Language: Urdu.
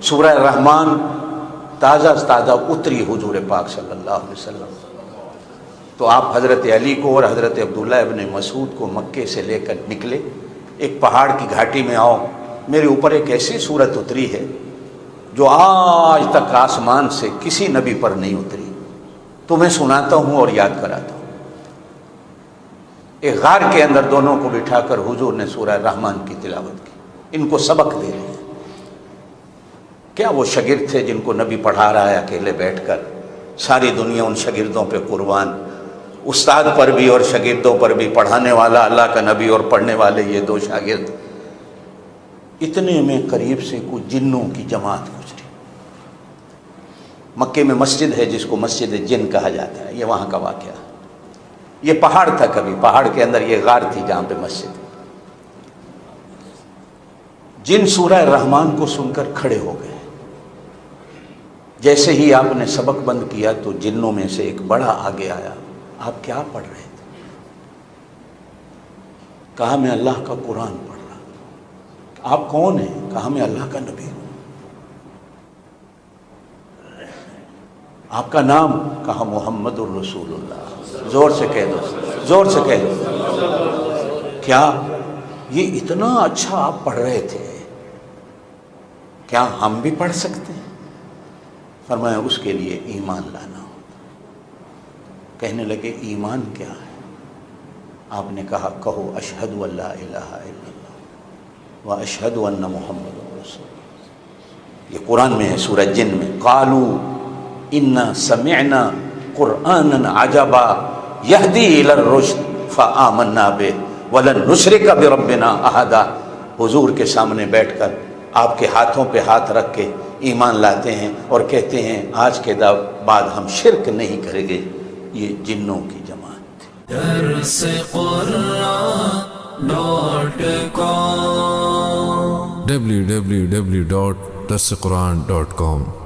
سورہ رحمان تازہ اتری حضور پاک صلی اللہ علیہ وسلم، تو آپ حضرت علی کو اور حضرت عبداللہ ابن مسعود کو مکے سے لے کر نکلے، ایک پہاڑ کی گھاٹی میں آؤ، میرے اوپر ایک ایسی صورت اتری ہے جو آج تک آسمان سے کسی نبی پر نہیں اتری، تمہیں سناتا ہوں اور یاد کراتا ہوں۔ ایک غار کے اندر دونوں کو بٹھا کر حضور نے سورہ رحمان کی تلاوت کی، ان کو سبق دے رہے ہیں۔ کیا وہ شاگرد تھے جن کو نبی پڑھا رہا ہے اکیلے بیٹھ کر، ساری دنیا ان شاگردوں پہ قربان، استاد پر بھی اور شاگردوں پر بھی، پڑھانے والا اللہ کا نبی اور پڑھنے والے یہ دو شاگرد۔ اتنے میں قریب سے کچھ جنوں کی جماعت گزری۔ مکے میں مسجد ہے جس کو مسجد جن کہا جاتا ہے، یہ وہاں کا واقعہ۔ یہ پہاڑ تھا، کبھی پہاڑ کے اندر یہ غار تھی جہاں پہ مسجد۔ جن سورہ رحمان کو سن کر کھڑے ہو گئے۔ جیسے ہی آپ نے سبق بند کیا تو جنوں میں سے ایک بڑا آگے آیا، آپ کیا پڑھ رہے تھے؟ کہا میں اللہ کا قرآن پڑھ رہا۔ آپ کون ہیں؟ کہا میں اللہ کا نبی ہوں۔ آپ کا نام؟ کہا محمد الرسول اللہ۔ زور سے کہہ دو، زور سے کہہ دو۔ کیا یہ اتنا اچھا آپ پڑھ رہے تھے، کیا ہم بھی پڑھ سکتے ہیں؟ فرمایا اس کے لیے ایمان لانا ہوتا۔ کہنے لگے ایمان کیا ہے؟ آپ نے کہا کہو اشہد ان لا الہ الا اللہ و اشہد ان محمد رسول اللہ۔ یہ قرآن میں ہے سورہ جن میں۔ قالوا انا سمعنا قرآنا عجبا یہدی الی الرشد فآمنا بہ ولن نشرک بربنا احدا۔ حضور کے سامنے بیٹھ کر آپ کے ہاتھوں پہ ہاتھ رکھ کے ایمان لاتے ہیں اور کہتے ہیں آج کے بعد ہم شرک نہیں کریں گے۔ یہ جنوں کی جماعت تھی۔ www.darsequran.com